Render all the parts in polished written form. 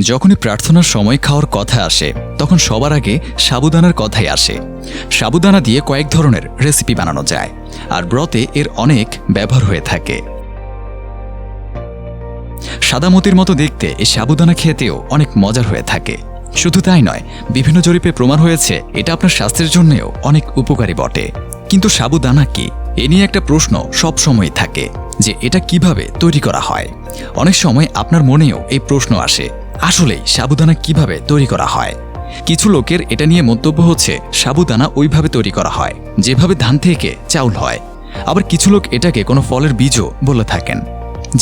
যখনই প্রার্থনার সময় খাওয়ার কথা আসে তখন সবার আগে সাবুদানার কথাই আসে। সাবুদানা দিয়ে কয়েক ধরনের রেসিপি বানানো যায়, আর ব্রতে এর অনেক ব্যবহার হয়ে থাকে। সাদামতির মতো দেখতে এই সাবুদানা খেতেও অনেক মজার হয়ে থাকে। শুধু তাই নয়, বিভিন্ন জরিপে প্রমাণ হয়েছে এটা আপনার স্বাস্থ্যের জন্যও অনেক উপকারী বটে। কিন্তু সাবুদানা কি, এ নিয়ে একটা প্রশ্ন সবসময় থাকে যে এটা কিভাবে তৈরি করা হয়। অনেক সময় আপনার মনেও এই প্রশ্ন আসে, আসলেই সাবুদানা কিভাবে তৈরি করা হয়। কিছু লোকের এটা নিয়ে মন্তব্য হচ্ছে সাবুদানা ওইভাবে তৈরি করা হয় যেভাবে ধান থেকে চাউল হয়। আবার কিছু লোক এটাকে কোনো ফলের বীজও বলে থাকেন।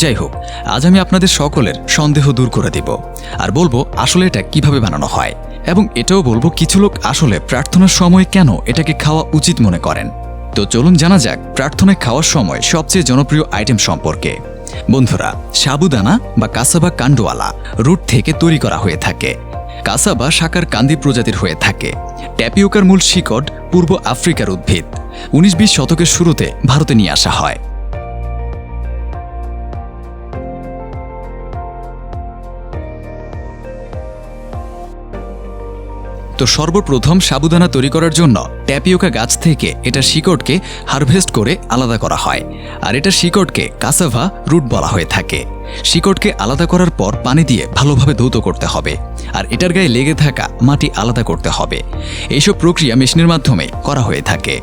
যাই হোক, আজ আমি আপনাদের সকলের সন্দেহ দূর করে দেব আর বলবো আসলে এটা কিভাবে বানানো হয়, এবং এটাও বলবো কিছু লোক আসলে প্রার্থনার সময় কেন এটাকে খাওয়া উচিত মনে করেন। তো চলুন জানা যাক প্রার্থনায় খাওয়ার সময় সবচেয়ে জনপ্রিয় আইটেম সম্পর্কে। বন্ধুরা, সাবুদানা বা কাসাবা কান্ডওয়ালা রুট থেকে তৈরি করা হয়ে থাকে। কাসাবা শাকার কান্দি প্রজাতির হয়ে থাকে। ট্যাপিওকার মূল শিকড় পূর্ব আফ্রিকার উদ্ভিদ। 19-20 শতকের শুরুতে ভারতে নিয়ে আসা হয়। তো সর্বপ্রথম সাবুদানা তৈরি করার জন্য ট্যাপিওকা গাছ থেকে এটা শিকড়কে হারভেস্ট করে আলাদা করা হয়, আর এটা শিকড়কে কাসাভা রুট বলা হয়ে থাকে। শিকড়কে আলাদা করার পর পানি দিয়ে ভালোভাবে ধৌত করতে হবে, আর এটার গায়ে লেগে থাকা মাটি আলাদা করতে হবে। এইসব প্রক্রিয়া মেশিনের মাধ্যমে করা হয়ে থাকে।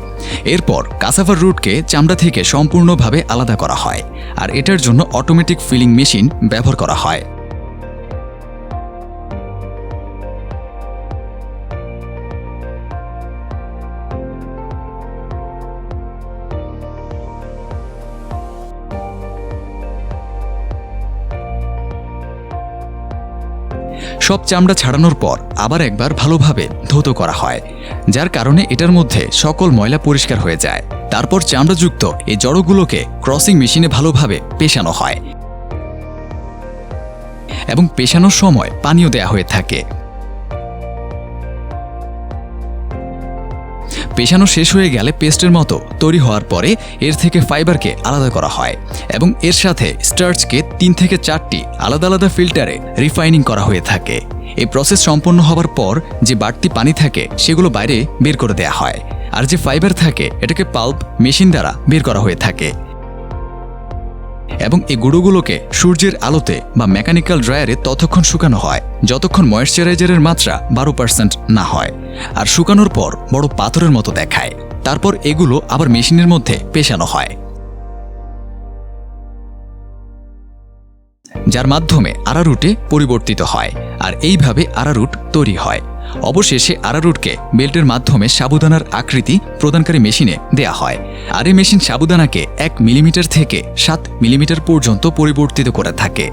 এরপর কাসাভার রুটকে চামড়া থেকে সম্পূর্ণভাবে আলাদা করা হয়, আর এটার জন্য অটোমেটিক ফিলিং মেশিন ব্যবহার করা হয়। সব চামড়া ছাড়ানোর পর আবার একবার ভালোভাবে ধৌত করা হয়, যার কারণে এটার মধ্যে সকল ময়লা পরিষ্কার হয়ে যায়। তারপর চামড়াযুক্ত এই জড়গুলোকে ক্রসিং মেশিনে ভালোভাবে পেশানো হয়, এবং পেশানোর সময় পানিও দেয়া হয়ে থাকে। পেশানো শেষ হয়ে গেলে পেস্টের মতো তৈরি হওয়ার পরে এর থেকে ফাইবারকে আলাদা করা হয়, এবং এর সাথে স্টার্চকে 3 থেকে 4টি আলাদা আলাদা ফিল্টারে রিফাইনিং করা হয়ে থাকে। এই প্রসেস সম্পন্ন হওয়ার পর যে বাড়তি পানি থাকে সেগুলো বাইরে বের করে দেয়া হয়, আর যে ফাইবার থাকে এটাকে পাল্প মেশিন দ্বারা বের করা হয়ে থাকে। এবং এই গুঁড়োগুলোকে সূর্যের আলোতে বা মেকানিক্যাল ড্রায়ারে ততক্ষণ শুকানো হয় যতক্ষণ ময়েশ্চারাইজারের মাত্রা 12% না হয়, আর শুকানোর পর বড় পাথরের মতো দেখায়। তারপর এগুলো আবার মেশিনের মধ্যে পেশানো হয়, যার মাধ্যমে আরারুটে পরিবর্তিত হয়, আর এইভাবে আরারুট তৈরি হয়। অবশেষে আরারুটকে বেল্টের মাধ্যমে সাবুদানার আকৃতি প্রদানকারী মেশিনে দেয়া হয়, আর এই মেশিন সাবুদানাকে 1 মিলিমিটার থেকে 7 মিলিমিটার পর্যন্ত পরিবর্তিত করে থাকে।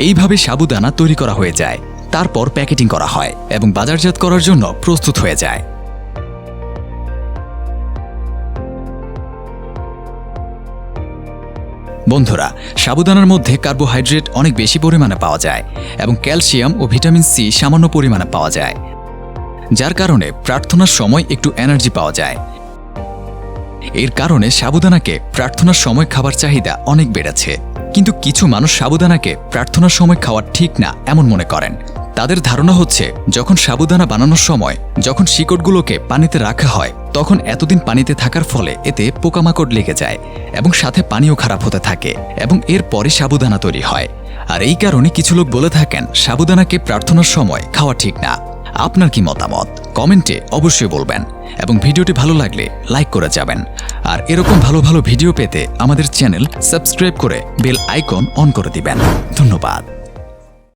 এইভাবে সাবুদানা তৈরি করা হয়ে যায়। তারপর প্যাকেটিং করা হয় এবং বাজারজাত করার জন্য প্রস্তুত হয়ে যায়। বন্ধুরা, সাবুদানার মধ্যে কার্বোহাইড্রেট অনেক বেশি পরিমাণে পাওয়া যায়, এবং ক্যালসিয়াম ও ভিটামিন সি সামান্য পরিমাণে পাওয়া যায়, যার কারণে প্রার্থনার সময় একটু এনার্জি পাওয়া যায়। এর কারণে সাবুদানাকে প্রার্থনার সময় খাবার চাহিদা অনেক বেড়েছে। কিন্তু কিছু মানুষ সাবুদানাকে প্রার্থনার সময় খাওয়া ঠিক না এমন মনে করেন। তাদের ধারণা হচ্ছে যখন সাবুদানা বানানোর সময় যখন শিকড়গুলোকে পানিতে রাখা হয় তখন এতদিন পানিতে থাকার ফলে এতে পোকামাকড় লেগে যায়, এবং সাথে পানিও খারাপ হতে থাকে, এবং এরপরে সাবুদানা তৈরি হয়। আর এই কারণে কিছু লোক বলে থাকেন সাবুদানাকে প্রার্থনার সময় খাওয়া ঠিক না। আপনার কি মতামত কমেন্টে অবশ্যই বলবেন, এবং ভিডিওটি ভালো লাগলে লাইক করে যাবেন। আর এরকম ভালো ভালো ভিডিও পেতে আমাদের চ্যানেল সাবস্ক্রাইব করে বেল আইকন অন করে দিবেন। ধন্যবাদ।